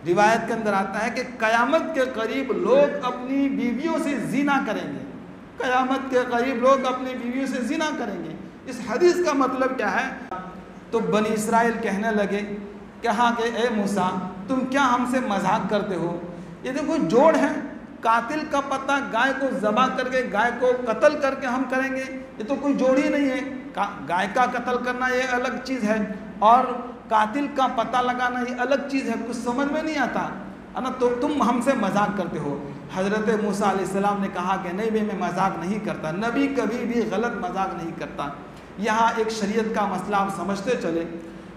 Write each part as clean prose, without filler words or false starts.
روایت کے اندر آتا ہے کہ قیامت کے قریب لوگ اپنی بیویوں سے زنا کریں گے، قیامت کے قریب لوگ اپنی بیویوں سے زنا کریں گے۔ اس حدیث کا مطلب کیا ہے؟ تو بنی اسرائیل کہنے لگے، کہا کہ اے موسیٰ تم کیا ہم سے مذاق کرتے ہو؟ یہ دیکھو جوڑ ہے، قاتل کا پتہ گائے کو ذبح کر کے گائے کو قتل کر کے ہم کریں گے، یہ تو کوئی جوڑ ہی نہیں ہے۔ گائے کا قتل کرنا یہ الگ چیز ہے اور قاتل کا پتہ لگانا یہ الگ چیز ہے، کچھ سمجھ میں نہیں آتا ہے نا، تو تم ہم سے مذاق کرتے ہو۔ حضرت موسیٰ علیہ السلام نے کہا کہ نہیں میں مذاق نہیں کرتا، نبی کبھی بھی غلط مذاق نہیں کرتا۔ یہاں ایک شریعت کا مسئلہ آپ سمجھتے چلے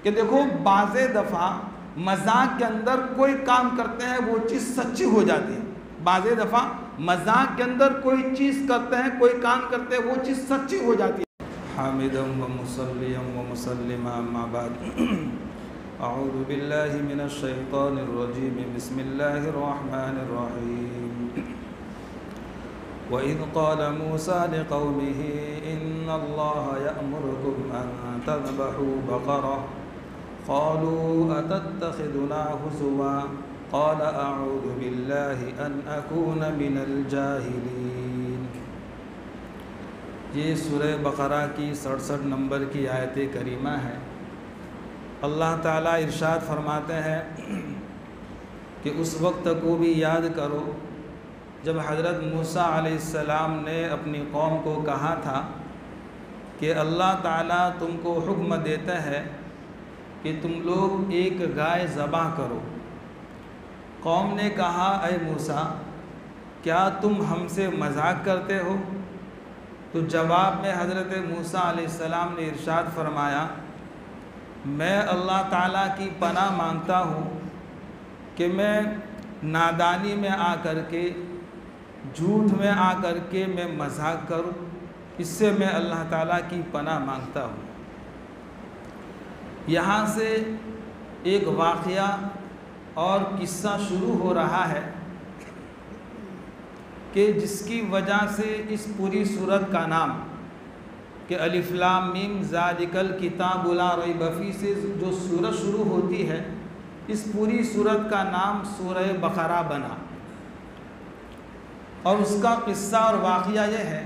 کہ دیکھو بعض دفعہ مذاق کے اندر کوئی کام کرتے ہیں وہ چیز سچی ہو جاتی ہے، بعض دفعہ مذاق کے اندر کوئی چیز کرتے ہیں، کوئی کام کرتے ہیں وہ چیز سچی ہو جاتی ہے۔ حامدا و مصلیا و مسلما اما بعد، اعوذ باللہ من الشیطان الرجیم، بسم اللہ الرحمن الرحیم۔ وَإِذْ قَالَ مُوسَىٰ لِقَوْمِهِ إِنَّ اللَّهَ يَأْمُرُكُمْ أَن تَذْبَحُوا بَقَرَةً قَالُوا أَتَتَّخِذُنَا هُزُوًا قَالَ أَعُوذُ بِاللَّهِ أَنْ أَكُونَ مِنَ الْجَاهِلِينَ۔ یہ سورہ بقرہ کی 67 نمبر کی آیت کریمہ ہے۔ اللہ تعالیٰ ارشاد فرماتے ہیں کہ اس وقت کو بھی یاد کرو جب حضرت موسیٰ علیہ السلام نے اپنی قوم کو کہا تھا کہ اللہ تعالیٰ تم کو حکم دیتا ہے کہ تم لوگ ایک گائے ذبح کرو۔ قوم نے کہا اے موسیٰ کیا تم ہم سے مذاق کرتے ہو؟ تو جواب میں حضرت موسیٰ علیہ السلام نے ارشاد فرمایا میں اللہ تعالیٰ کی پناہ مانگتا ہوں کہ میں نادانی میں آ کر کے، جھوٹ میں آ کر کے میں مذاق کروں، اس سے میں اللہ تعالیٰ کی پناہ مانگتا ہوں۔ یہاں سے ایک واقعہ اور قصہ شروع ہو رہا ہے کہ جس کی وجہ سے اس پوری سورت کا نام کہ الف لام میم ذالک الکتاب لا ریب فیہ سے جو سورت شروع ہوتی ہے، اس پوری سورت کا نام سورہ بقرہ بنا۔ اور اس کا قصہ اور واقعہ یہ ہے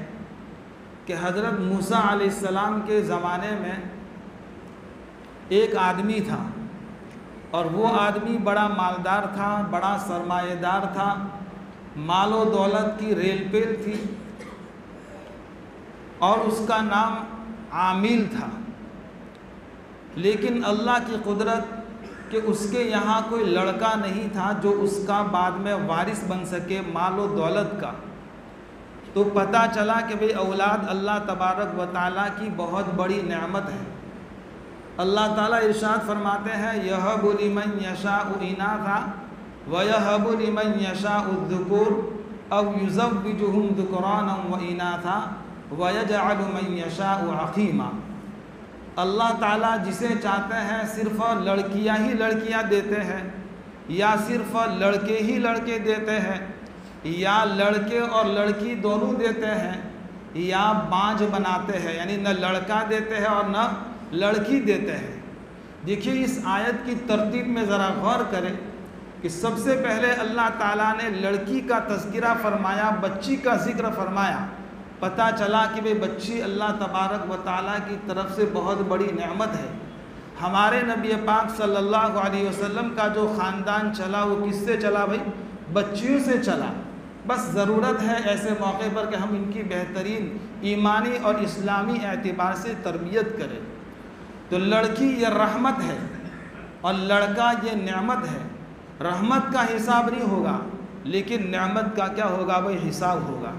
کہ حضرت موسیٰ علیہ السلام کے زمانے میں ایک آدمی تھا اور وہ آدمی بڑا مالدار تھا، بڑا سرمایہ دار تھا، مال و دولت کی ریل پیل تھی اور اس کا نام عامل تھا۔ لیکن اللہ کی قدرت کہ اس کے یہاں کوئی لڑکا نہیں تھا جو اس کا بعد میں وارث بن سکے مال و دولت کا۔ تو پتہ چلا کہ بھئی اولاد اللہ تبارک و تعالیٰ کی بہت بڑی نعمت ہے۔ اللہ تعالیٰ ارشاد فرماتے ہیں یَهَبُ لِمَن يَشَاءُ إِنَاثًا وَيَهَبُ لِمَن يَشَاءُ الذُّكُورَ أَوْ يُزَوِّجُهُمْ ذُكْرَانًا وَإِنَاثًا وَيَجْعَلُ مَن يَشَاءُ عَقِيمًا۔ اللہ تعالیٰ جسے چاہتے ہیں صرف لڑکیاں ہی لڑکیاں دیتے ہیں، یا صرف لڑکے ہی لڑکے دیتے ہیں، یا لڑکے اور لڑکی دونوں دیتے ہیں، یا بانجھ بناتے ہیں، یعنی نہ لڑکا دیتے ہیں اور نہ لڑکی دیتے ہیں۔ دیکھیے اس آیت کی ترتیب میں ذرا غور کریں کہ سب سے پہلے اللہ تعالیٰ نے لڑکی کا تذکرہ فرمایا، بچی کا ذکر فرمایا۔ پتہ چلا کہ بھئی بچی اللہ تبارک و تعالیٰ کی طرف سے بہت بڑی نعمت ہے۔ ہمارے نبی پاک صلی اللہ علیہ وسلم کا جو خاندان چلا وہ کس سے چلا بھئی؟ بچیوں سے چلا۔ بس ضرورت ہے ایسے موقع پر کہ ہم ان کی بہترین ایمانی اور اسلامی اعتبار سے تربیت کریں۔ تو لڑکی یہ رحمت ہے اور لڑکا یہ نعمت ہے۔ رحمت کا حساب نہیں ہوگا لیکن نعمت کا کیا ہوگا بھئی؟ حساب ہوگا۔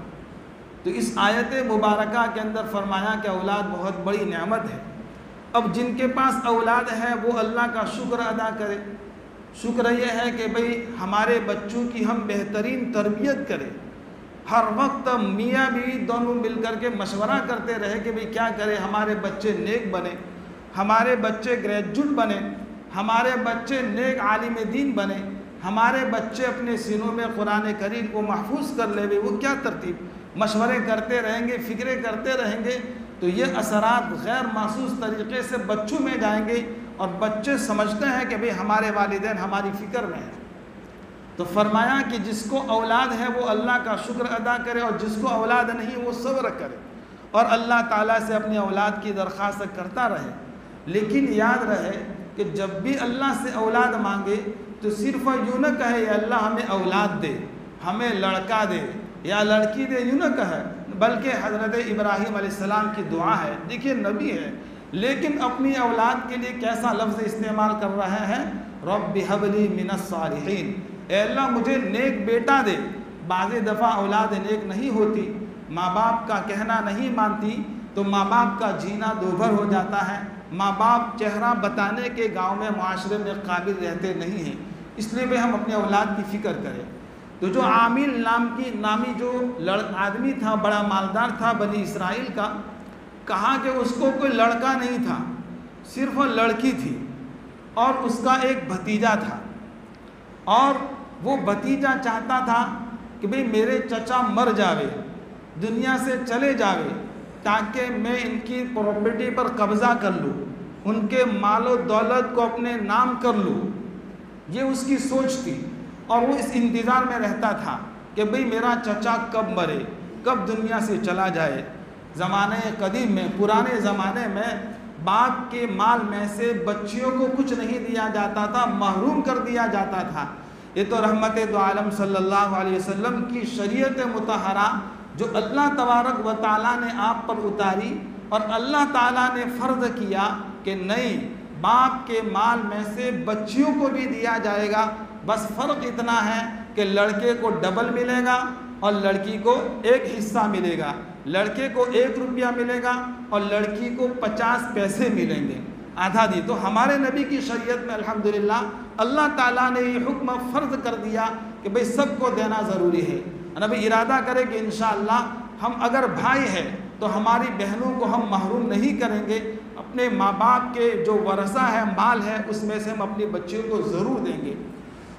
تو اس آیت مبارکہ کے اندر فرمایا کہ اولاد بہت بڑی نعمت ہے۔ اب جن کے پاس اولاد ہے وہ اللہ کا شکر ادا کرے۔ شکر یہ ہے کہ بھئی ہمارے بچوں کی ہم بہترین تربیت کریں۔ ہر وقت میاں بیوی دونوں مل کر کے مشورہ کرتے رہے کہ بھئی کیا کرے ہمارے بچے نیک بنے، ہمارے بچے گریجویٹ بنے، ہمارے بچے نیک عالم دین بنے، ہمارے بچے اپنے سینوں میں قرآن کریم کو محفوظ کر لے۔ وہ کیا ترتیب؟ مشورے کرتے رہیں گے، فکریں کرتے رہیں گے تو یہ اثرات غیر محسوس طریقے سے بچوں میں جائیں گے اور بچے سمجھتے ہیں کہ بھئی ہمارے والدین ہماری فکر میں ہیں، تو فرمایا کہ جس کو اولاد ہے وہ اللہ کا شکر ادا کرے، اور جس کو اولاد نہیں وہ صبر کرے اور اللہ تعالیٰ سے اپنی اولاد کی درخواست کرتا رہے۔ لیکن یاد رہے کہ جب بھی اللہ سے اولاد مانگے تو صرف یوں نہ کہے یا اللہ ہمیں اولاد دے، ہمیں لڑکا دے یا لڑکی دے، یوں نہ کہے، بلکہ حضرت ابراہیم علیہ السلام کی دعا ہے۔ دیکھیے نبی ہے لیکن اپنی اولاد کے لیے کیسا لفظ استعمال کر رہے ہیں، رب هب لی من الصالحین، اے اللہ مجھے نیک بیٹا دے۔ بعض دفعہ اولاد نیک نہیں ہوتی، ماں باپ کا کہنا نہیں مانتی تو ماں باپ کا جینا دوبھر ہو جاتا ہے، ماں باپ چہرہ بتانے کے گاؤں میں معاشرے میں قابل رہتے نہیں ہیں، اس لیے بھی ہم اپنے اولاد کی فکر کریں۔ تو جو عامل نامی جو آدمی تھا، بڑا مالدار تھا بنی اسرائیل کا، کہا کہ اس کو کوئی لڑکا نہیں تھا، صرف لڑکی تھی اور اس کا ایک بھتیجا تھا، اور وہ بھتیجا چاہتا تھا کہ بھئی میرے چچا مر جاوے، دنیا سے چلے جاوے، تاکہ میں ان کی پراپرٹی پر قبضہ کر لوں، ان کے مال و دولت کو اپنے نام کر لوں۔ یہ اس کی سوچ تھی، اور وہ اس انتظار میں رہتا تھا کہ بھئی میرا چچا کب مرے، کب دنیا سے چلا جائے۔ زمانے قدیم میں، پرانے زمانے میں باپ کے مال میں سے بچیوں کو کچھ نہیں دیا جاتا تھا، محروم کر دیا جاتا تھا۔ یہ تو رحمت دو عالم صلی اللہ علیہ وسلم کی شریعت مطہرہ جو اللہ تبارک و تعالیٰ نے آپ پر اتاری، اور اللہ تعالیٰ نے فرض کیا کہ نہیں، باپ کے مال میں سے بچیوں کو بھی دیا جائے گا، بس فرق اتنا ہے کہ لڑکے کو ڈبل ملے گا اور لڑکی کو ایک حصہ ملے گا، لڑکے کو 1 روپیہ ملے گا اور لڑکی کو 50 پیسے ملیں گے، آدھا دی۔ تو ہمارے نبی کی شریعت میں الحمدللہ اللہ تعالیٰ نے یہ حکم فرض کر دیا کہ بھئی سب کو دینا ضروری ہے۔ نبی ارادہ کرے کہ انشاءاللہ ہم اگر بھائی ہیں تو ہماری بہنوں کو ہم محروم نہیں کریں گے، اپنے ماں باپ کے جو ورثہ ہے، مال ہے، اس میں سے ہم اپنی بچیوں کو ضرور دیں گے۔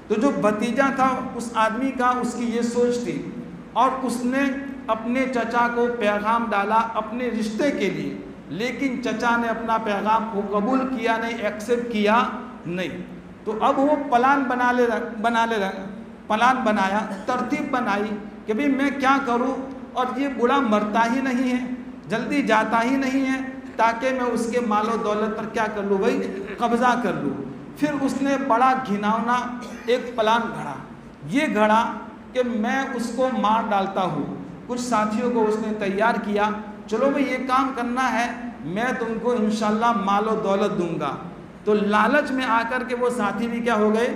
تو جو بھتیجا تھا اس آدمی کا، اس کی یہ سوچ تھی، اور اس نے اپنے چچا کو پیغام ڈالا اپنے رشتے کے لیے، لیکن چچا نے اپنا پیغام کو قبول کیا نہیں، ایکسیپٹ کیا نہیں۔ تو اب وہ پلان بنایا، ترتیب بنائی کہ بھئی میں کیا کروں، اور یہ بوڑھا مرتا ہی نہیں ہے، جلدی جاتا ہی نہیں ہے، تاکہ میں اس کے مال و دولت پر کیا کر لوں بھائی، قبضہ کر لوں۔ پھر اس نے بڑا گھناؤنا ایک پلان گھڑا، یہ گھڑا کہ میں اس کو مار ڈالتا ہوں۔ کچھ ساتھیوں کو اس نے تیار کیا، چلو بھئی یہ کام کرنا ہے، میں تم کو انشاءاللہ مال و دولت دوں گا۔ تو لالچ میں آ کر کے وہ ساتھی بھی کیا ہو گئے،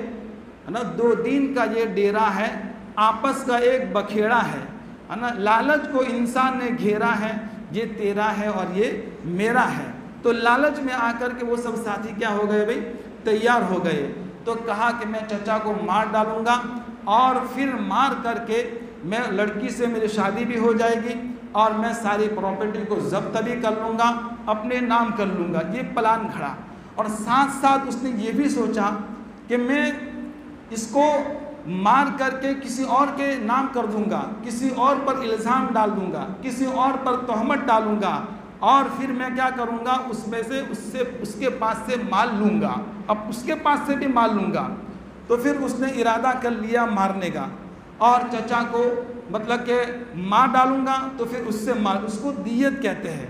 2 دن کا یہ ڈیرا ہے، آپس کا ایک بکھیڑا ہے نا، لالچ کو انسان نے گھیرا ہے، یہ تیرا ہے اور یہ میرا ہے۔ تو لالچ میں آ کر کے وہ سب ساتھی کیا ہو گئے بھئی، تیار ہو گئے۔ تو کہا کہ میں چچا کو مار ڈالوں گا، اور پھر مار کر کے میں لڑکی سے میری شادی بھی ہو جائے گی، اور میں ساری پراپرٹی کو ضبط بھی کر لوں گا، اپنے نام کر لوں گا۔ یہ پلان گھڑا، اور ساتھ ساتھ اس نے یہ بھی سوچا کہ میں اس کو مار کر کے کسی اور کے نام کر دوں گا، کسی اور پر الزام ڈال دوں گا، کسی اور پر تہمت ڈالوں گا، اور پھر میں کیا کروں گا، اس میں سے اس کے پاس سے مال لوں گا، اب اس کے پاس سے بھی مال لوں گا۔ تو پھر اس نے ارادہ کر لیا مارنے کا، اور چچا کو مطلب کہ مار ڈالوں گا، تو پھر اس سے مال، اس کو دیت کہتے ہیں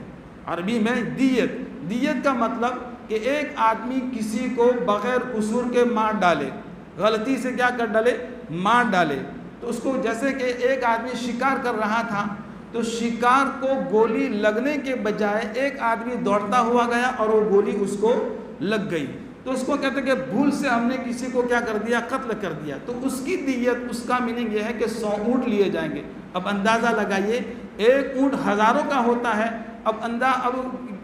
عربی میں، دیت کا مطلب کہ ایک آدمی کسی کو بغیر قصور کے مار ڈالے، غلطی سے کیا کر ڈالے، مار ڈالے۔ تو اس کو جیسے کہ ایک آدمی شکار کر رہا تھا، تو شکار کو گولی لگنے کے بجائے ایک آدمی دوڑتا ہوا گیا اور وہ گولی اس کو لگ گئی، تو اس کو کہتے ہیں کہ بھول سے ہم نے کسی کو کیا کر دیا، قتل کر دیا۔ تو اس کی دیت، اس کا میننگ یہ ہے کہ 100 اونٹ لیے جائیں گے۔ اب اندازہ لگائیے، ایک اونٹ ہزاروں کا ہوتا ہے، اب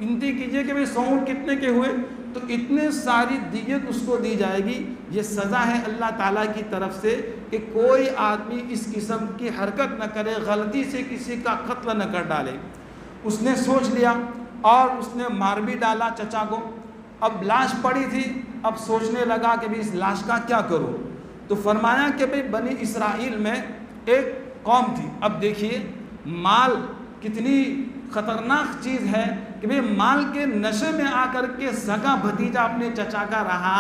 گنتی کیجئے کہ 100 اونٹ کتنے کے ہوئے، تو اتنے ساری دیت اس کو دی جائے گی۔ یہ سزا ہے اللہ تعالیٰ کی طرف سے کہ کوئی آدمی اس قسم کی حرکت نہ کرے، غلطی سے کسی کا قتل نہ کر ڈالے۔ اس نے سوچ لیا اور اس نے مار بھی ڈالا چچا کو۔ اب لاش پڑی تھی، اب سوچنے لگا کہ بھی اس لاش کا کیا کروں۔ تو فرمایا کہ بھئی بنی اسرائیل میں ایک قوم تھی۔ اب دیکھیے مال کتنی خطرناک چیز ہے کہ بھئی مال کے نشے میں آ کر کے سگا بھتیجا اپنے چچا کا رہا،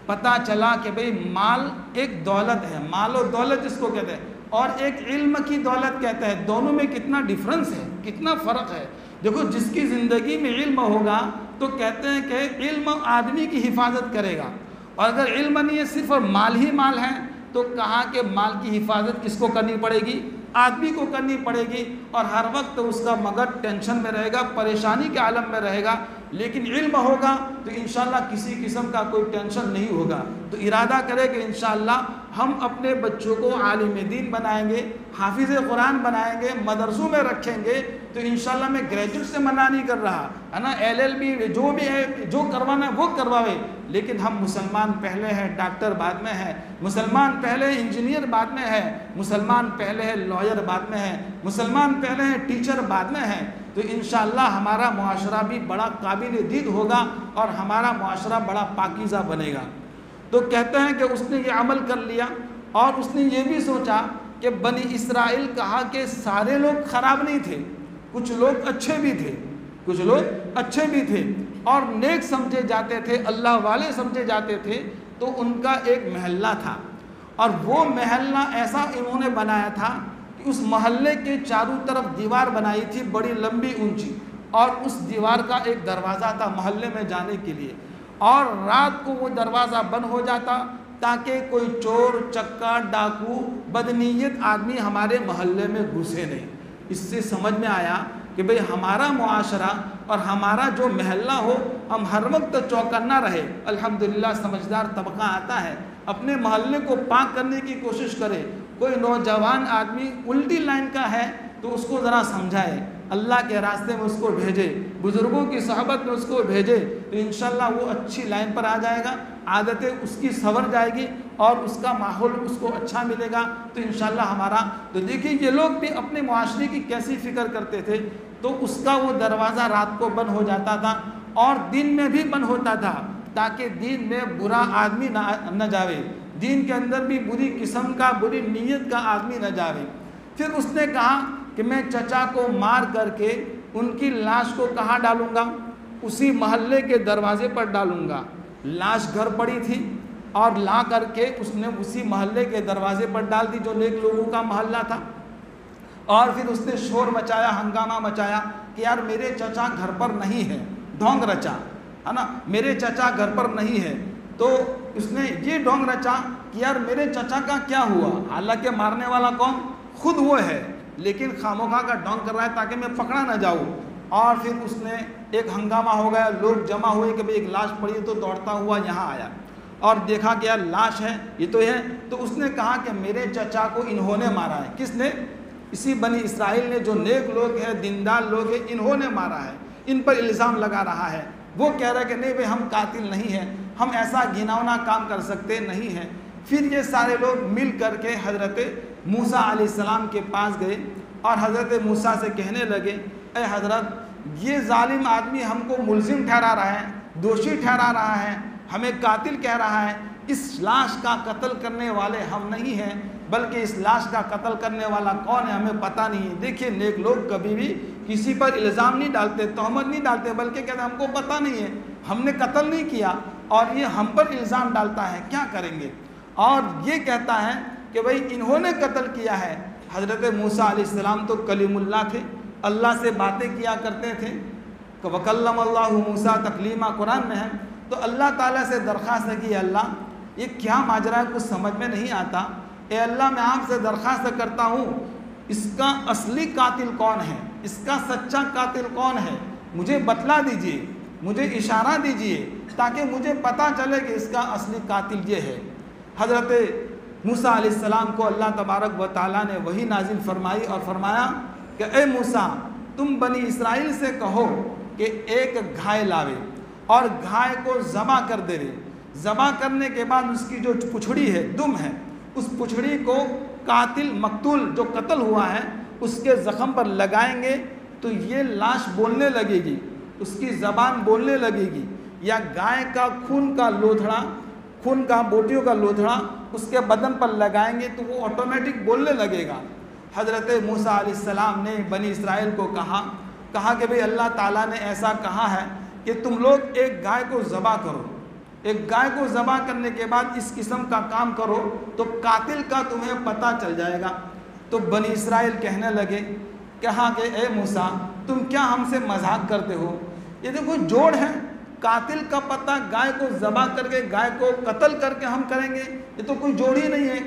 پتہ چلا کہ بھئی مال ایک دولت ہے، مال و دولت جس کو کہتے ہیں، اور ایک علم کی دولت کہتے ہیں، دونوں میں کتنا ڈیفرنس ہے، کتنا فرق ہے۔ دیکھو جس کی زندگی میں علم ہوگا تو کہتے ہیں کہ علم آدمی کی حفاظت کرے گا، اور اگر علم نہیں ہے، صرف مال ہی مال ہے، تو کہا کہ مال کی حفاظت کس کو کرنی پڑے گی؟ آدمی کو کرنی پڑے گی، اور ہر وقت اس کا مگر ٹینشن میں رہے گا، پریشانی کے عالم میں رہے گا۔ لیکن علم ہوگا تو انشاءاللہ کسی قسم کا کوئی ٹینشن نہیں ہوگا۔ تو ارادہ کرے کہ انشاءاللہ ہم اپنے بچوں کو عالم دین بنائیں گے، حافظ قرآن بنائیں گے، مدرسوں میں رکھیں گے۔ تو انشاءاللہ میں گریجویٹ سے منع نہیں کر رہا ہے نا، LLB جو بھی ہے، جو کروانا ہے وہ کرواوے، لیکن ہم مسلمان پہلے ہیں، ڈاکٹر بعد میں ہے، مسلمان پہلے انجینئر بعد میں ہے، مسلمان پہلے ہے لائر بعد میں ہے، مسلمان پہلے ہے ٹیچر بعد میں ہے۔ تو انشاءاللہ ہمارا معاشرہ بھی بڑا قابل دید ہوگا، اور ہمارا معاشرہ بڑا پاکیزہ بنے گا۔ تو کہتے ہیں کہ اس نے یہ عمل کر لیا، اور اس نے یہ بھی سوچا کہ بنی اسرائیل کہا کہ سارے لوگ خراب نہیں تھے، کچھ لوگ اچھے بھی تھے، کچھ لوگ اچھے بھی تھے اور نیک سمجھے جاتے تھے، اللہ والے سمجھے جاتے تھے۔ تو ان کا ایک محلہ تھا، اور وہ محلہ ایسا انہوں نے بنایا تھا کہ اس محلے کے چاروں طرف دیوار بنائی تھی بڑی لمبی اونچی، اور اس دیوار کا ایک دروازہ تھا محلے میں جانے کے لیے، اور رات کو وہ دروازہ بند ہو جاتا تاکہ کوئی چور چکا ڈاکو بدنیت آدمی ہمارے محلے میں گھسے نہیں۔ اس سے سمجھ میں آیا کہ بھئی ہمارا معاشرہ اور ہمارا جو محلہ ہو، ہم ہر وقت چوکنا رہے۔ الحمدللہ سمجھدار طبقہ آتا ہے، اپنے محلے کو پاک کرنے کی کوشش کرے۔ کوئی نوجوان آدمی الٹی لائن کا ہے تو اس کو ذرا سمجھائے، اللہ کے راستے میں اس کو بھیجے، بزرگوں کی صحبت میں اس کو بھیجے، تو انشاءاللہ وہ اچھی لائن پر آ جائے گا، عادتیں اس کی سنور جائے گی، اور اس کا ماحول اس کو اچھا ملے گا۔ تو انشاءاللہ ہمارا تو دیکھیے یہ لوگ بھی اپنے معاشرے کی کیسی فکر کرتے تھے۔ تو اس کا وہ دروازہ رات کو بند ہو جاتا تھا، اور دن میں بھی بند ہوتا تھا، تاکہ دین میں برا آدمی نہ جاوے، دین کے اندر بھی بری قسم کا، بری نیت کا آدمی نہ جاوے۔ پھر اس نے کہا کہ میں چچا کو مار کر کے ان کی لاش کو کہاں ڈالوں گا؟ اسی محلے کے دروازے پر ڈالوں گا۔ لاش گھر پڑی تھی، اور لا کر کے اس نے اسی محلے کے دروازے پر ڈال دی جو نیک لوگوں کا محلہ تھا۔ اور پھر اس نے شور مچایا، ہنگامہ مچایا کہ یار میرے چچا گھر پر نہیں ہے، ڈھونگ رچا ہے نا، میرے چچا گھر پر نہیں ہے۔ تو اس نے یہ ڈھونگ رچا کہ یار میرے چچا کا کیا ہوا، حالانکہ مارنے والا کون؟ خود وہ ہے، لیکن خاموخواہ کا ڈھونگ کر رہا ہے تاکہ میں پکڑا نہ جاؤں۔ اور پھر اس نے ایک ہنگامہ ہو گیا، لوگ جمع ہوئے کہ بھئی ایک لاش پڑی ہے، تو دوڑتا ہوا یہاں آیا اور دیکھا کہ یار لاش ہے، یہ تو ہے۔ تو اس نے کہا کہ میرے چچا کو انہوں نے مارا ہے۔ کس نے؟ اسی بنی اسرائیل نے، جو نیک لوگ ہیں، دیندار لوگ ہیں، انہوں نے مارا ہے، ان پر الزام لگا رہا ہے۔ وہ کہہ رہا ہے کہ نہیں بھئی ہم قاتل نہیں ہیں، ہم ایسا گھناؤنا کام کر سکتے نہیں ہیں۔ پھر یہ سارے لوگ مل کر کے حضرت موسیٰ علیہ السلام کے پاس گئے، اور حضرت موسیٰ سے کہنے لگے اے حضرت، یہ ظالم آدمی ہم کو ملزم ٹھہرا رہا ہے، دوشی ٹھہرا رہا ہے، ہمیں قاتل کہہ رہا ہے۔ اس لاش کا قتل کرنے والے ہم نہیں ہیں، بلکہ اس لاش کا قتل کرنے والا کون ہے ہمیں پتہ نہیں ہے۔ دیکھیے نیک لوگ کبھی بھی کسی پر الزام نہیں ڈالتے، تہمت نہیں ڈالتے، بلکہ کہتے ہیں ہم کو پتہ نہیں ہے، ہم نے قتل نہیں کیا، اور یہ ہم پر الزام ڈالتا ہے، کیا کریں گے؟ اور یہ کہتا ہے کہ بھئی انہوں نے قتل کیا ہے۔ حضرت موسیٰ علیہ السلام تو کلیم اللہ تھے، اللہ سے باتیں کیا کرتے تھے، وَكَلَّمَ اللَّهُ مُوسَىٰ تَكْلِيمًا قرآن میں ہے۔ تو اللہ تعالیٰ سے درخواست کی اللہ یہ کیا ماجرا ہے، کچھ سمجھ میں نہیں آتا، اے اللہ میں آپ سے درخواست کرتا ہوں اس کا اصلی قاتل کون ہے، اس کا سچا قاتل کون ہے، مجھے بتلا دیجئے، مجھے اشارہ دیجئے تاکہ مجھے پتہ چلے کہ اس کا اصلی قاتل یہ ہے۔ حضرت موسیٰ علیہ السلام کو اللہ تبارک و تعالیٰ نے وحی نازل فرمائی اور فرمایا کہ اے موسیٰ تم بنی اسرائیل سے کہو کہ ایک گھائے لاوے اور گھائے کو ذبح کر دے، ذبح کرنے کے بعد اس کی جو پچھڑی ہے، دم ہے، اس پچھڑی کو قاتل مقتول جو قتل ہوا ہے اس کے زخم پر لگائیں گے تو یہ لاش بولنے لگے گی، اس کی زبان بولنے لگے گی۔ یا گائے کا خون کا لوتھڑا، خون کا بوٹیوں کا لوتھڑا اس کے بدن پر لگائیں گے تو وہ آٹومیٹک بولنے لگے گا۔ حضرت موسیٰ علیہ السلام نے بنی اسرائیل کو کہا کہ بھئی اللہ تعالیٰ نے ایسا کہا ہے کہ تم لوگ ایک گائے کو ذبح کرو، ایک گائے کو ذبح کرنے کے بعد اس قسم کا کام کرو تو قاتل کا تمہیں پتہ چل جائے گا۔ تو بنی اسرائیل کہنے لگے کہا کہ اے موسیٰ تم کیا ہم سے مذاق کرتے ہو؟ یہ دیکھو جوڑ ہے، قاتل کا پتہ گائے کو ذبح کر کے گائے کو قتل کر کے ہم کریں گے، یہ تو کوئی جوڑ ہی نہیں ہے۔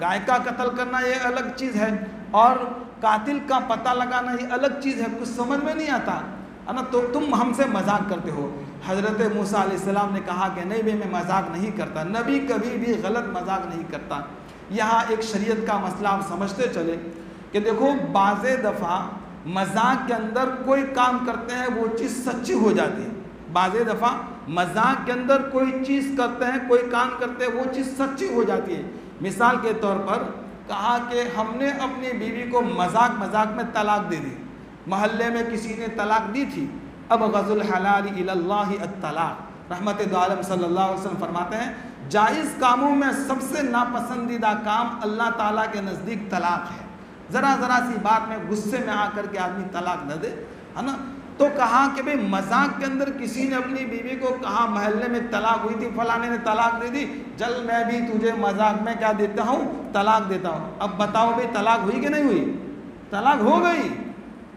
گائے کا قتل کرنا یہ الگ چیز ہے اور قاتل کا پتہ لگانا یہ الگ چیز ہے، کچھ سمجھ میں نہیں آتا ہے نا، تو تم ہم سے مذاق کرتے ہو۔ حضرت موسیٰ علیہ السلام نے کہا کہ نہیں میں مذاق نہیں کرتا، نبی کبھی بھی غلط مذاق نہیں کرتا۔ یہاں ایک شریعت کا مسئلہ آپ سمجھتے چلے کہ دیکھو بعض دفعہ مذاق کے اندر کوئی کام کرتے ہیں وہ چیز سچی ہو جاتی ہے، بعض دفعہ مذاق کے اندر کوئی چیز کرتے ہیں کوئی کام کرتے ہیں وہ چیز سچی ہو جاتی ہے۔ مثال کے طور پر کہا کہ ہم نے اپنی بیوی کو مذاق میں طلاق دے دی، محلے میں کسی نے طلاق دی تھی، اب غض الحلال الی اللہ الطلاق، رحمت دو عالم صلی اللہ علیہ وسلم فرماتے ہیں جائز کاموں میں سب سے ناپسندیدہ کام اللہ تعالیٰ کے نزدیک طلاق ہے۔ ذرا سی بات میں غصے میں آ کر کے آدمی طلاق نہ دے، ہے نا۔ تو کہا کہ بھئی مذاق کے اندر کسی نے اپنی بیوی کو کہا محلے میں طلاق ہوئی تھی، فلانے نے طلاق دے دی، چل میں بھی تجھے مذاق میں کیا دیتا ہوں، طلاق دیتا ہوں۔ اب بتاؤ بھئی طلاق ہوئی کہ نہیں ہوئی؟ طلاق ہو گئی۔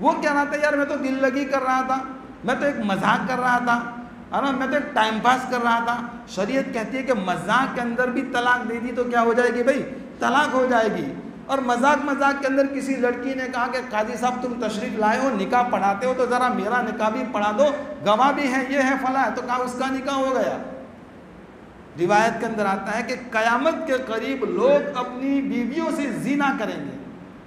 وہ کہہ رہا تھا یار میں تو دل لگی کر رہا تھا، میں تو ایک مذاق کر رہا تھا، ہے نا، میں تو ایک ٹائم پاس کر رہا تھا۔ شریعت کہتی ہے کہ مذاق کے اندر بھی طلاق دے دی تو کیا ہو جائے گی بھئی؟ طلاق ہو جائے گی۔ اور مذاق کے اندر کسی لڑکی نے کہا کہ قاضی صاحب تم تشریف لائے ہو، نکاح پڑھاتے ہو تو ذرا میرا نکاح بھی پڑھا دو، گواہ بھی ہے، یہ ہے فلاں ہے، تو کہا اس کا نکاح ہو گیا۔ روایت کے اندر آتا ہے کہ قیامت کے قریب لوگ اپنی بیویوں سے زنا کریں گے،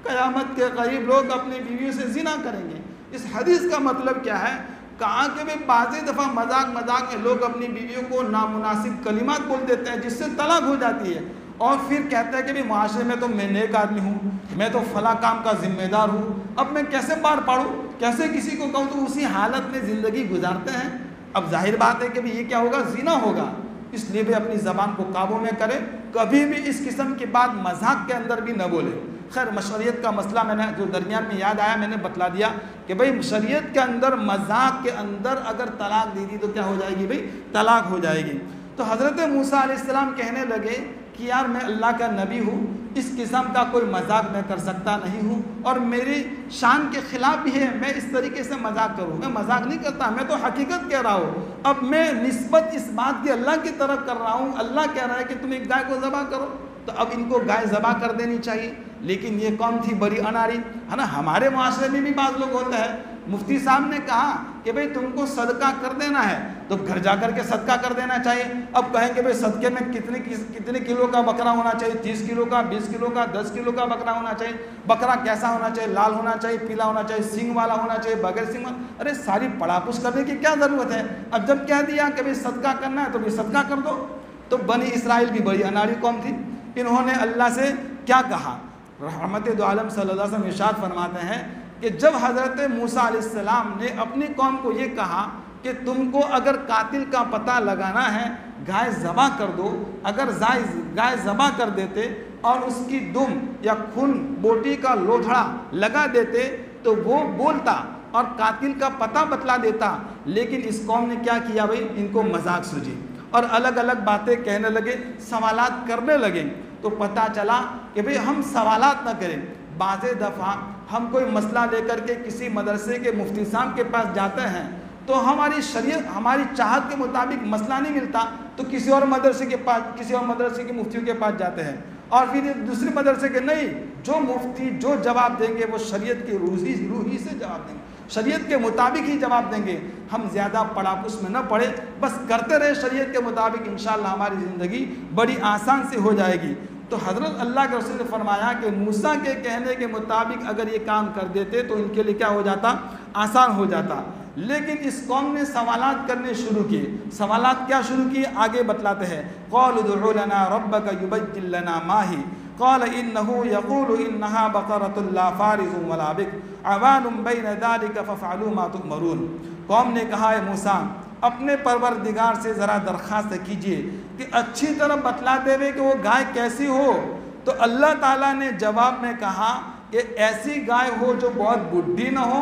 قیامت کے قریب لوگ اپنی بیویوں سے زنا کریں گے۔ اس حدیث کا مطلب کیا ہے؟ کہا کہ بھی بعض دفعہ مذاق میں لوگ اپنی بیویوں کو نامناسب کلمات بول دیتے ہیں جس سے طلاق ہو جاتی ہے، اور پھر کہتے ہیں کہ بھی معاشرے میں تو میں نیک آدمی ہوں، میں تو فلاں کام کا ذمہ دار ہوں، اب میں کیسے پار پاڑوں، کیسے کسی کو کہوں، تو اسی حالت میں زندگی گزارتے ہیں۔ اب ظاہر بات ہے کہ بھی یہ کیا ہوگا، زنا ہوگا۔ اس لیے بھی اپنی زبان کو قابو میں کرے، کبھی بھی اس قسم کی بات مذاق کے اندر بھی نہ بولے۔ خیر شریعت کا مسئلہ میں نے جو درمیان میں یاد آیا میں نے بتلا دیا کہ بھئی شریعت کے اندر مذاق کے اندر اگر طلاق دے دی تو کیا ہو جائے گی بھئی؟ طلاق ہو جائے گی۔ تو حضرت موسیٰ علیہ السلام کہنے لگے کہ یار میں اللہ کا نبی ہوں، اس قسم کا کوئی مذاق میں کر سکتا نہیں ہوں، اور میری شان کے خلاف بھی ہے میں اس طریقے سے مذاق کروں، میں مذاق نہیں کرتا، میں تو حقیقت کہہ رہا ہوں۔ اب میں نسبت اس بات کی اللہ کی طرف کر رہا ہوں، اللہ کہہ رہا ہے کہ تم ایک گائے کو ذبح کرو، تو اب ان کو گائے ذبح کر دینی چاہیے۔ لیکن یہ کون تھی؟ بڑی اناری، ہے نا۔ ہمارے معاشرے میں بھی بعض لوگ ہوتے ہیں، مفتی صاحب نے کہا کہ بھئی تم کو صدقہ کر دینا ہے تو گھر جا کر کے صدقہ کر دینا چاہیے۔ اب کہیں کہ بھئی صدقے میں کتنے کلو کا بکرا ہونا چاہیے، 30 کلو کا، 20 کلو کا، 10 کلو کا بکرا ہونا چاہیے۔ بکرا کیسا ہونا چاہیے؟ لال ہونا چاہیے، پیلا ہونا چاہیے، سینگ والا ہونا چاہیے، بغیر سینگ والا؟ ارے ساری پڑاپوش کرنے کی کیا ضرورت ہے؟ اب جب کہہ دیا کہ بھئی صدقہ کرنا ہے تو بھی صدقہ کر دو۔ تو بنی اسرائیل بھی بڑی اناری قوم تھی، انہوں نے اللہ سے کیا کہا؟ رحمت دو عالم صلی اللہ علیہ وسلم ارشاد فرماتے ہیں کہ جب حضرت موسیٰ علیہ السلام نے اپنی قوم کو یہ کہا کہ تم کو اگر قاتل کا پتہ لگانا ہے گائے ذبح کر دو، اگر گائے ذبح کر دیتے اور اس کی دم یا خون بوٹی کا لوتھڑا لگا دیتے تو وہ بولتا اور قاتل کا پتہ بتلا دیتا، لیکن اس قوم نے کیا کیا بھئی؟ ان کو مذاق سوجی اور الگ الگ باتیں کہنے لگے، سوالات کرنے لگے۔ تو پتہ چلا کہ بھئی ہم سوالات نہ کریں۔ بعض دفعہ ہم کوئی مسئلہ لے کر کے کسی مدرسے کے مفتی صاحب کے پاس جاتے ہیں تو ہماری شریعت ہماری چاہت کے مطابق مسئلہ نہیں ملتا تو کسی اور مدرسے کے مفتیوں کے پاس جاتے ہیں، اور پھر دوسرے مدرسے کے نہیں، جو مفتی جو جواب دیں گے وہ شریعت کی روحی سے جواب دیں گے، شریعت کے مطابق ہی جواب دیں گے۔ ہم زیادہ پڑاپوس میں نہ پڑے، بس کرتے رہے شریعت کے مطابق، انشاءاللہ ہماری زندگی بڑی آسان سے ہو جائے گی۔ تو حضرت اللہ کے رسول نے فرمایا کہ موسیٰ کے کہنے کے مطابق اگر یہ کام کر دیتے تو ان کے لیے کیا ہو جاتا؟ آسان ہو جاتا۔ لیکن اس قوم نے سوالات کرنے شروع کیے۔ سوالات کیا شروع کیے؟ آگے بتلاتے ہیں، قَالُوا ادْعُ لَنَا رَبَّكَ يُبَيِّن لَنَا مَا هِيَ قَالَ إِنَّهُ يَقُولُ إِنَّهَا بَقَرَةٌ لَا فَارِضٌ وَلَا بِكْرٌ عَوَانٌ بَيْنَ ذَلِكَ فَافْعَلُوا مَا تُؤْمَرُونَ۔ قوم نے کہا اے موسیٰ اپنے پروردگار سے ذرا درخواست کیجئے کہ اچھی طرح بتلا دے کہ وہ گائے کیسی ہو۔ تو اللہ تعالیٰ نے جواب میں کہا کہ ایسی گائے ہو جو بہت بڈھی نہ ہو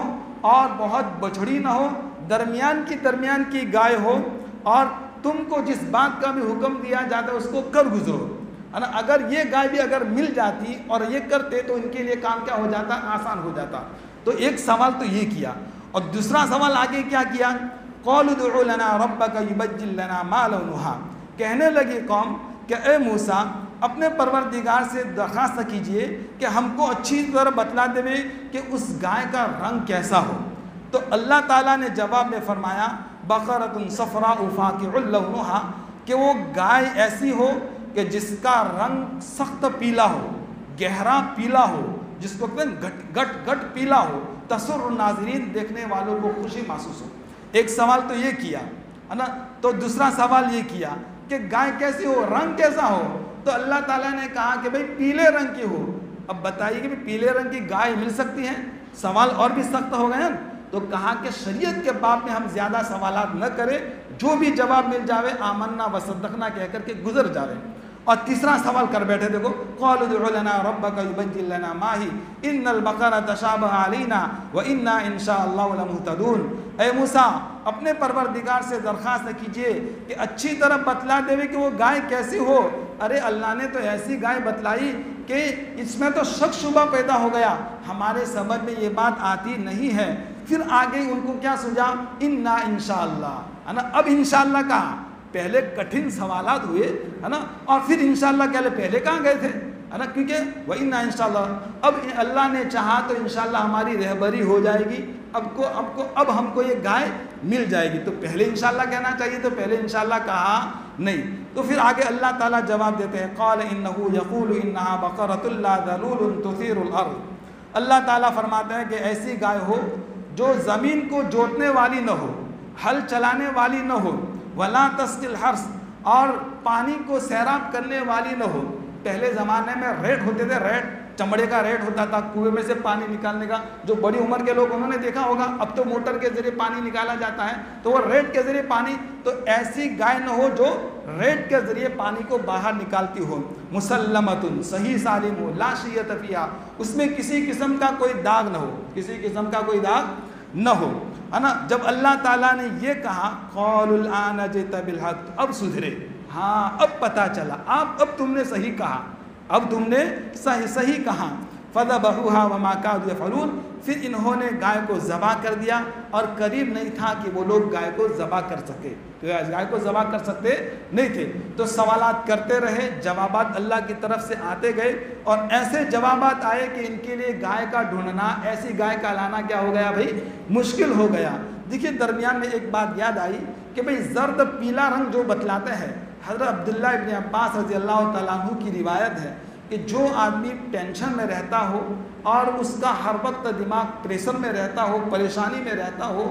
اور بہت بچڑی نہ ہو، درمیان کی گائے ہو، اور تم کو جس بات کا بھی حکم دیا جاتا ہے اس کو کر گزرو، ہے نا. اگر یہ گائے بھی اگر مل جاتی اور یہ کرتے تو ان کے لیے کام کیا ہو جاتا، آسان ہو جاتا. تو ایک سوال تو یہ کیا، اور دوسرا سوال آگے کیا کیا، قالوا ادع لنا ربک یبجل لنا ما لونھا. کہنے لگی قوم کہ اے موسیٰ اپنے پروردگار سے درخواست کیجئے کہ ہم کو اچھی طرح بتلا دے کہ اس گائے کا رنگ کیسا ہو. تو اللہ تعالیٰ نے جواب میں فرمایا بقرۃ صفراء فاقع لونھا، کہ وہ گائے ایسی ہو کہ جس کا رنگ سخت پیلا ہو، گہرا پیلا ہو، جس کو کہتے ہیں گٹ گٹ پیلا ہو، تسر الناظرین، دیکھنے والوں کو خوشی محسوس ہو. ایک سوال تو یہ کیا ہے نا. تو دوسرا سوال یہ کیا کہ گائے کیسی ہو، رنگ کیسا ہو. تو اللہ تعالیٰ نے کہا کہ بھئی پیلے رنگ کی ہو. اب بتائیے کہ پیلے رنگ کی گائے مل سکتی ہیں؟ سوال اور بھی سخت ہو گئے ہیں. تو کہا کہ شریعت کے باب میں ہم زیادہ سوالات نہ کریں، جو بھی جواب مل جاوے آمنا و صدقنا کہہ کر کے گزر جاوے. اور تیسرا سوال کر بیٹھے، دیکھو قالوا ادع لنا ربک یبجل لنا ما ہی ان البقرۃ تشابہ علینا وانا ان شاء اللہ لمہتدون. اے موسیٰ اپنے پروردگار سے درخواست کیجئے کہ اچھی طرح بتلا دے کہ وہ گائے کیسی ہو. ارے اللہ نے تو ایسی گائے بتلائی کہ اس میں تو شک شبہ پیدا ہو گیا، ہمارے سمجھ میں یہ بات آتی نہیں ہے. پھر آگے ان کو کیا سجا، انا انشاءاللہ، ہے نا. اب انشاءاللہ کہا، پہلے کٹھن سوالات ہوئے ہے نا، اور پھر انشاءاللہ کہہ لے، پہلے کہاں گئے تھے ہے نا، کیونکہ وَإِنَّا انشاءاللہ، اب اللہ نے چاہا تو انشاءاللہ ہماری رہبری ہو جائے گی، اب ہم کو یہ گائے مل جائے گی. تو پہلے انشاءاللہ کہنا چاہیے، تو پہلے انشاءاللہ کہا نہیں. تو پھر آگے اللہ تعالیٰ جواب دیتے ہیں قال إِنَّهُ يَقُولُ إِنَّهَا بَقَرَةٌ لَا ذَلُولٌ تُثِيرُ الْأَرْضَ. اللہ تعالیٰ فرماتے ہیں کہ ایسی گائے ہو جو زمین کو جوتنے والی نہ ہو، ہل چلانے والی نہ ہو، ولا تسقی الحرث، اور پانی کو سیراب کرنے والی نہ ہو. پہلے زمانے میں ریٹ ہوتے تھے، ریٹ چمڑے کا ریٹ ہوتا تھا کنویں میں سے پانی نکالنے کا. جو بڑی عمر کے لوگ انہوں نے دیکھا ہوگا، اب تو موٹر کے ذریعے پانی نکالا جاتا ہے، تو وہ ریٹ کے ذریعے پانی. تو ایسی گائے نہ ہو جو ریٹ کے ذریعے پانی کو باہر نکالتی ہو. مسلمۃ، صحیح سالم ہو، لا شیۃ فیہا، اس میں کسی قسم کا کوئی داغ نہ ہو، کسی قسم کا کوئی داغ نہ ہو، ہے نا. جب اللہ تعالیٰ نے یہ کہا قالوا الآن جئت بالحق، اب سدھرے، ہاں اب پتہ چلا، اب تم نے صحیح کہا، اب تم نے صحیح کہا. فذبحوها وما كادوا يفعلون، پھر انہوں نے گائے کو ذبح کر دیا، اور قریب نہیں تھا کہ وہ لوگ گائے کو ذبح کر سکے، تو گائے کو ذبح کر سکتے نہیں تھے. تو سوالات کرتے رہے، جوابات اللہ کی طرف سے آتے گئے، اور ایسے جوابات آئے کہ ان کے لیے گائے کا ڈھونڈنا، ایسی گائے کا لانا کیا ہو گیا بھائی، مشکل ہو گیا. دیکھیے درمیان میں ایک بات یاد آئی کہ بھائی زرد پیلا رنگ جو بتلاتے ہیں، حضرت عبداللہ ابن عباس رضی اللہ تعالیٰ عنہ کی روایت ہے کہ جو آدمی ٹینشن میں رہتا ہو اور اس کا ہر وقت دماغ پریشر میں رہتا ہو، پریشانی میں رہتا ہو،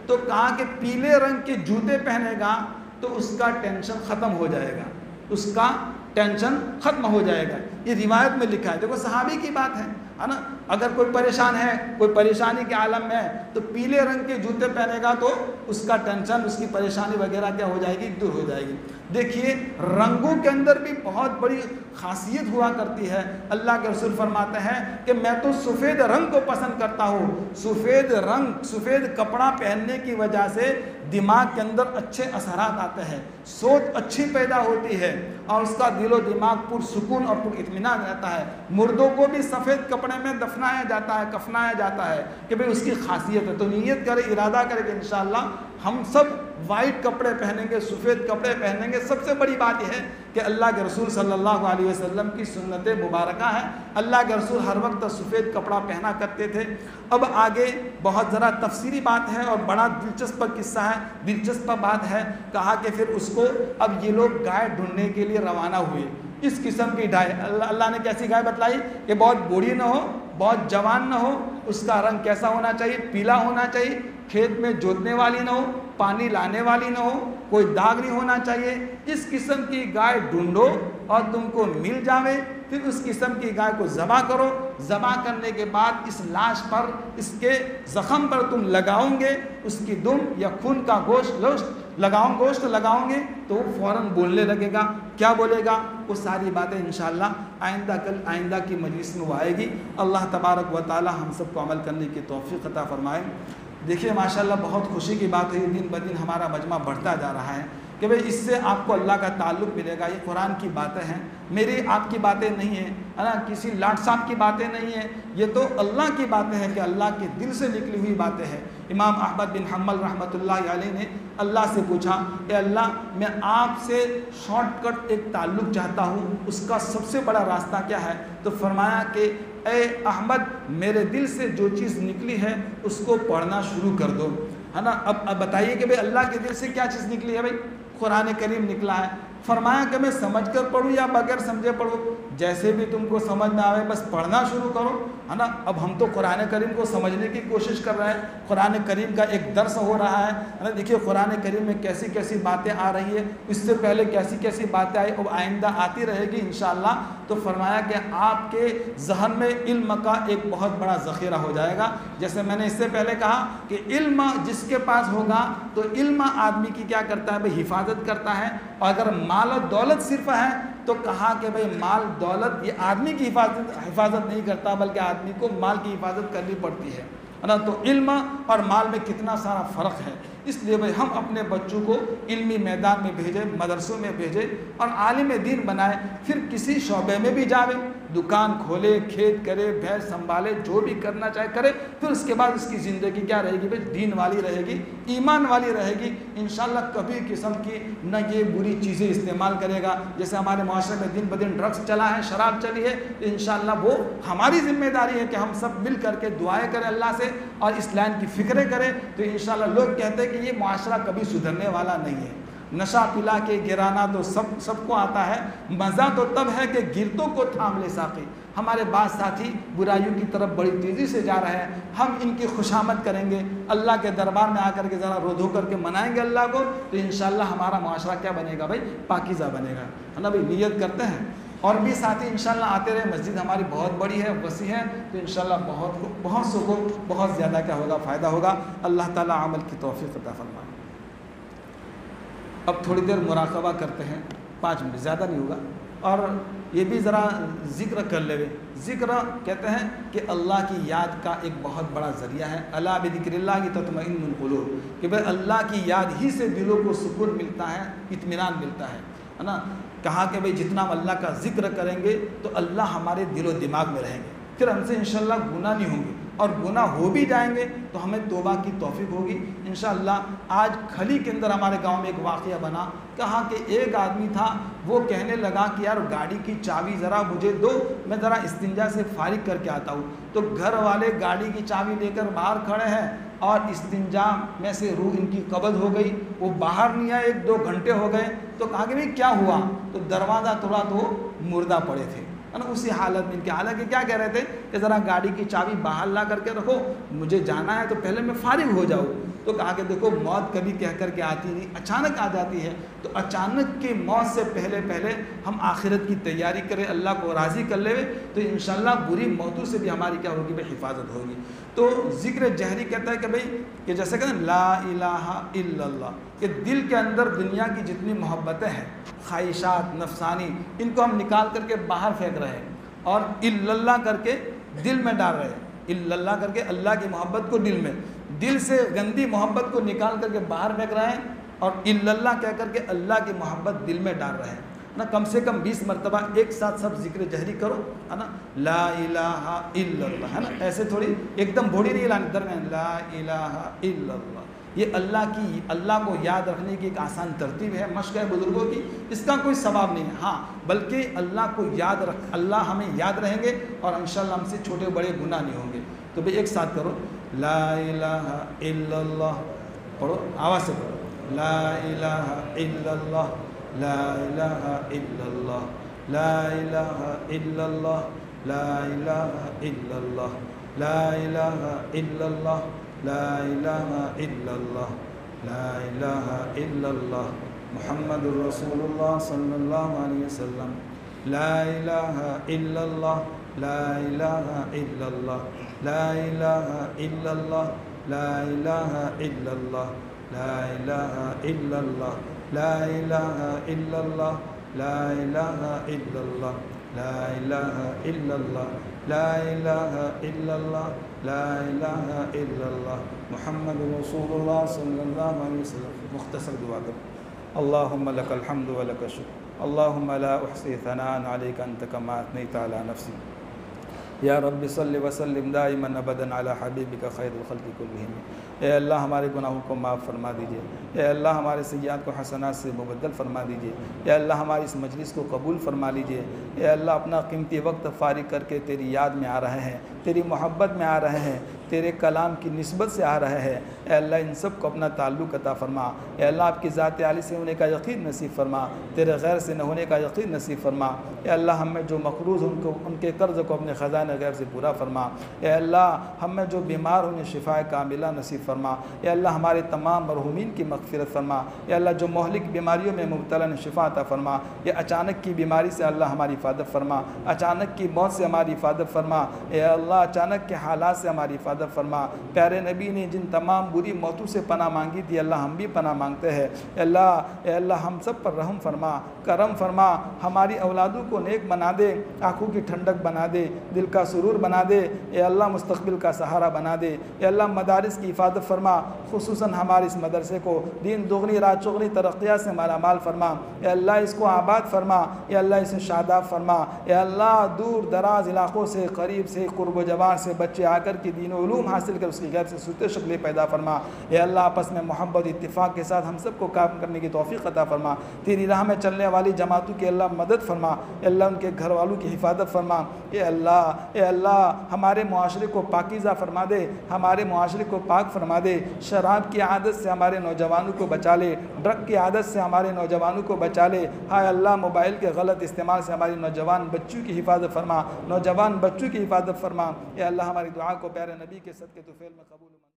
تو کہا کہ پیلے رنگ کے جوتے پہنے گا تو اس کا ٹینشن ختم ہو جائے گا، اس کا ٹینشن ختم ہو جائے گا. یہ روایت میں لکھا ہے. دیکھو صحابی کی بات ہے نا. اگر کوئی پریشان ہے، کوئی پریشانی کے عالم میں ہے، تو پیلے رنگ کے جوتے پہنے گا تو اس کا ٹینشن، اس کی پریشانی وغیرہ کیا ہو جائے گی، دور ہو جائے گی. دیکھیے رنگوں کے اندر بھی بہت بڑی خاصیت ہوا کرتی ہے. اللہ کے رسول فرماتے ہیں کہ میں تو سفید رنگ کو پسند کرتا ہوں. سفید رنگ، سفید کپڑا پہننے کی وجہ سے دماغ کے اندر اچھے اثرات آتے ہیں، سوچ اچھی پیدا ہوتی ہے، اور اس کا دل و دماغ پرسکون اور پر اطمینان رہتا ہے. مردوں کو بھی سفید کپڑے میں دفنایا جاتا ہے، کفنایا جاتا ہے کہ بھئی اس کی خاصیت ہے. تو نیت کرے، ارادہ کرے کہ انشاءاللہ ہم سب وائٹ کپڑے پہنیں گے، سفید کپڑے پہنیں گے. سب سے بڑی بات یہ ہے کہ اللہ کے رسول صلی اللہ علیہ وسلم کی سنت مبارکہ ہے. اللہ کے رسول ہر وقت سفید کپڑا پہنا کرتے تھے. اب آگے بہت ذرا تفصیلی بات ہے اور بڑا دلچسپ قصہ ہے، دلچسپ بات ہے. کہا کہ پھر اس کو اب یہ لوگ گائے ڈھونڈنے کے لیے روانہ ہوئے. اس قسم کی گائے اللہ نے کیسی گائے بتلائی کہ بہت بوڑھی نہ ہو، بہت جوان نہ ہو، اس کا رنگ کیسا ہونا چاہیے، پیلا ہونا چاہیے، کھیت میں جوتنے والی نہ ہو، پانی لانے والی نہ ہو، کوئی داغ نہیں ہونا چاہیے. اس قسم کی گائے ڈھونڈو اور تم کو مل جاوے. پھر اس قسم کی گائے کو ذبح کرو. ذبح کرنے کے بعد اس لاش پر، اس کے زخم پر تم لگاؤں گے اس کی دم یا خون کا گوشت لگاؤں گے تو وہ فوراً بولنے لگے گا. کیا بولے گا؟ وہ ساری باتیں انشاءاللہ آئندہ کی مجلس میں وہ آئے گی. اللہ تبارک و تعالی ہم سب کو عمل کرنے کی توفیق عطا فرمائے. دیکھیے ماشاءاللہ بہت خوشی کی بات ہے، دن بدن ہمارا مجمع بڑھتا جا رہا ہے. کہ بھئی اس سے آپ کو اللہ کا تعلق ملے گا، یہ قرآن کی باتیں ہیں، میری آپ کی باتیں نہیں ہیں، ہے نا، کسی لاٹ صاحب کی باتیں نہیں ہیں، یہ تو اللہ کی باتیں ہیں کہ اللہ کے دل سے نکلی ہوئی باتیں ہیں۔ امام احمد بن حنبل رحمۃ اللہ علیہ نے اللہ سے پوچھا کہ اللہ میں آپ سے شارٹ کٹ ایک تعلق چاہتا ہوں، اس کا سب سے بڑا راستہ کیا ہے؟ تو فرمایا کہ اے احمد میرے دل سے جو چیز نکلی ہے اس کو پڑھنا شروع کر دو، ہے نا۔ اب بتائیے کہ بھئی اللہ کے دل سے کیا چیز نکلی ہے؟ بھئی قرآن کریم نکلا ہے۔ فرمایا کہ میں سمجھ کر پڑھوں یا بغیر سمجھے پڑھوں؟ جیسے بھی تم کو سمجھ میں آئے بس پڑھنا شروع کرو، ہے نا۔ اب ہم تو قرآن کریم کو سمجھنے کی کوشش کر رہے ہیں، قرآن کریم کا ایک درس ہو رہا ہے نا۔ دیکھیے قرآن کریم میں کیسی کیسی باتیں آ رہی ہے، اس سے پہلے کیسی کیسی باتیں آئی، اب آئندہ آتی رہے گی انشاءاللہ۔ تو فرمایا کہ آپ کے ذہن میں علم کا ایک بہت بڑا ذخیرہ ہو جائے گا۔ جیسے میں نے اس سے پہلے کہا کہ علم جس کے پاس ہوگا تو علم آدمی کی کیا کرتا ہے؟ بھئی حفاظت کرتا ہے، اور اگر مال و دولت صرف ہے تو کہا کہ بھئی مال دولت یہ آدمی کی حفاظت نہیں کرتا، بلکہ آدمی کو مال کی حفاظت کرنی پڑتی ہے نا۔ تو علم اور مال میں کتنا سارا فرق ہے، اس لیے بھئی ہم اپنے بچوں کو علمی میدان میں بھیجیں، مدرسوں میں بھیجیں اور عالم دین بنائیں، پھر کسی شعبے میں بھی جاوے، دکان کھولے، کھیت کرے، بھینس سنبھالے، جو بھی کرنا چاہے کرے، پھر اس کے بعد اس کی زندگی کیا رہے گی؟ بھئی دین والی رہے گی، ایمان والی رہے گی انشاءاللہ۔ کبھی قسم کی نہ یہ بری چیزیں استعمال کرے گا، جیسے ہمارے معاشرے میں دن بدن ڈرگس چلا ہے، شراب چلی ہے، تو انشاءاللہ وہ ہماری ذمہ داری ہے کہ ہم سب مل کر کے دعائیں کریں اللہ سے اور اسلام کی فکریں کریں، تو انشاءاللہ لوگ کہتے ہیں کہ یہ معاشرہ کبھی سدھرنے والا نہیں ہے۔ نشہ پلا کے گرانا تو سب کو آتا ہے، مزہ تو تب ہے کہ گرتوں کو تھام لے ساقی۔ ہمارے بعض ساتھی برائیوں کی طرف بڑی تیزی سے جا رہے ہیں، ہم ان کی خوشامد کریں گے، اللہ کے دربار میں آ کر کے ذرا رو دھو کر کے منائیں گے اللہ کو، تو انشاءاللہ ہمارا معاشرہ کیا بنے گا؟ بھائی پاکیزہ بنے گا، ہے نا۔ بھائی نیت کرتے ہیں اور بھی ساتھی انشاءاللہ آتے رہے، مسجد ہماری بہت بڑی ہے، وسیع ہے، تو انشاءاللہ بہت سو کو بہت زیادہ کیا ہوگا؟ فائدہ ہوگا۔ اللہ تعالیٰ عمل کی توفیق عطا فرمائے۔ اب تھوڑی دیر مراقبہ کرتے ہیں، 5 منٹ زیادہ نہیں ہوگا، اور یہ بھی ذرا ذکر کر لے۔ ذکر کہتے ہیں کہ اللہ کی یاد کا ایک بہت بڑا ذریعہ ہے۔ الا بذکر اللہ تطمئن القلوب، کہ بھئی اللہ کی یاد ہی سے دلوں کو سکون ملتا ہے، اطمینان ملتا ہے نا۔ کہا کہ بھئی جتنا ہم اللہ کا ذکر کریں گے تو اللہ ہمارے دل و دماغ میں رہیں گے، پھر ہم سے انشاءاللہ گناہ نہیں ہوں گے، اور گناہ ہو بھی جائیں گے تو ہمیں توبہ کی توفیق ہوگی انشاءاللہ۔ آج کھلی کے اندر ہمارے گاؤں میں ایک واقعہ بنا، کہا کہ ایک آدمی تھا، وہ کہنے لگا کہ یار گاڑی کی چابی ذرا مجھے دو، میں ذرا استنجا سے فارغ کر کے آتا ہوں۔ تو گھر والے گاڑی کی چابی لے کر باہر کھڑے ہیں، اور استنجا میں سے روح ان کی قبض ہو گئی، وہ باہر نہیں آئے، 1-2 گھنٹے ہو گئے۔ تو کہا کہ بھئی کیا ہوا؟ تو دروازہ توڑا تو مردہ پڑے تھے، ہے نا، اسی حالت میں ان کے۔ حالانکہ کیا کہہ رہے تھے کہ ذرا گاڑی کی چابی باہر لا کر کے رکھو، مجھے جانا ہے تو پہلے میں فارغ ہو جاؤں۔ تو کہا کہ دیکھو موت کبھی کہہ کر کے آتی نہیں، اچانک آ جاتی ہے، تو اچانک کی موت سے پہلے ہم آخرت کی تیاری کریں، اللہ کو راضی کر لیں، تو انشاءاللہ بری موتوں سے بھی ہماری کیا ہوگی؟ بھئی حفاظت ہوگی۔ تو ذکر جہری کہتا ہے کہ بھئی کہ جیسے کہتے ہیں لا الہ الا اللہ، کہ دل کے اندر دنیا کی جتنی محبتیں ہیں، خواہشات نفسانی، ان کو ہم نکال کر کے باہر پھینک رہے ہیں، اور الا اللہ کر کے دل میں ڈال رہے ہیں، الا اللہ کر کے اللہ کی محبت کو دل سے گندی محبت کو نکال کر کے باہر پھینک رہے ہیں، اور الا اللہ کہہ کر کے اللہ کی محبت دل میں ڈال رہے ہیں نا۔ کم سے کم 20 مرتبہ ایک ساتھ سب ذکر جہری کرو، ہے نا، لا الہ الا اللہ، ہے نا، ایسے تھوڑی ایک دم بھوڑی نہیں لانی، درمیان لا الہ الا اللہ۔ یہ اللہ کو یاد رکھنے کی ایک آسان ترتیب ہے، مشق ہے بزرگوں کی، اس کا کوئی ثواب نہیں ہے، ہاں بلکہ اللہ کو یاد اللہ ہمیں یاد رہیں گے، اور انشاءاللہ ہم سے چھوٹے بڑے گناہ نہیں ہوں گے۔ تو بھئی ایک ساتھ کرو، لا الہ الا اللہ، پڑھو آواز سے پڑھو، لا الہ الا اللہ، لا الہ الا اللہ، لا الہ الا اللہ، لا الہ الا اللہ، لا الہ الا اللہ، لا الہ الا اللہ، لا الہ الا اللہ، محمد رسول اللہ صلی اللہ علیہ وسلم، لا الہ الا اللہ، لا الہ الا اللہ، لا الہ الا اللہ، لا الہ الا اللہ، لا الہ الا اللہ، لا الہ الا اللہ، لا الہ الا اللہ، لا الہ الا اللہ، لا الہ الا اللہ، لا الہ الا اللہ، محمد رسول اللہ صلی اللہ علیہ وسلم۔ مختصر دعا کرو۔ اللہم لک الحمد و لک الشکر اللہم لا احصی ثناء علیک انت کما اثنیت علی نفسی یا رب صلی وسلم دائما ابدا علی حبیبک خیر الخلق کلہم۔ اے اللہ ہمارے گناہوں کو معاف فرما دیجئے، اے اللہ ہمارے سیئات کو حسنات سے مبدل فرما دیجئے، اے اللہ ہماری اس مجلس کو قبول فرما لیجئے، اے اللہ اپنا قیمتی وقت فارغ کر کے تیری یاد میں آ رہے ہیں، تیری محبت میں آ رہے ہیں، تیرے کلام کی نسبت سے آ رہے ہیں، اے اللہ ان سب کو اپنا تعلق عطا فرما، اے اللہ آپ کی ذات عالی سے ہونے کا یقین نصیب فرما، تیرے غیر سے نہ ہونے کا یقین نصیب فرما، اے اللہ ہم میں جو مقروض ان کے قرض کو اپنے خزانہ غیب سے پورا فرما، اے اللہ ہم میں جو بیمار انہیں شفاء کاملہ نصیب فرما، اے اللہ ہمارے تمام مرحومین کی مغفرت فرما، اے اللہ جو مہلک بیماریوں میں مبتلا نے شفا عطا فرما، یہ اچانک کی بیماری سے اللہ ہماری حفاظت فرما، اچانک کی موت سے ہماری حفاظت فرما، اے اللہ اچانک کے حالات سے ہماری حفاظت فرما۔ پیارے نبی نے جن تمام بری موتوں سے پناہ مانگی تھی اللہ ہم بھی پناہ مانگتے ہیں، اے اللہ ہم سب پر رحم فرما، کرم فرما، ہماری اولادوں کو نیک بنا دے، آنکھوں کی ٹھنڈک بنا دے، دل کا سرور بنا دے، اے اللہ مستقبل کا سہارا بنا دے، اے اللہ مدارس کی حفاظت فرما، خصوصاً ہمارے اس مدرسے کو دین دگنی رات چگنی ترقیات سے مالا مال فرما، اے اللہ اس کو آباد فرما، اے اللہ اسے شاداب فرما، اے اللہ دور دراز علاقوں سے قریب سے قرب و جوار سے بچے آ کر کے دین و علوم حاصل کر اس کی غیب سے سوتے شکلیں پیدا فرما، اے اللہ آپس میں محبت اتفاق کے ساتھ ہم سب کو کام کرنے کی توفیق عطا فرما، تیری راہ میں چلنے والی جماعتوں کی اللہ مدد فرما، اے اللہ ان کے گھر والوں کی حفاظت فرما، اے اللہ ہمارے معاشرے کو پاکیزہ فرما دے، ہمارے معاشرے کو پاک فرما دے، شراب کی عادت سے ہمارے نوجوانوں کو بچا لے، ڈرگ کی عادت سے ہمارے نوجوانوں کو بچا لے، ہائے اللہ موبائل کے غلط استعمال سے ہماری نوجوان بچوں کی حفاظت فرما، نوجوان بچوں کی حفاظت فرما، اے اللہ ہماری دعا کو پیارے نبی کے صدقے طفیل میں قبول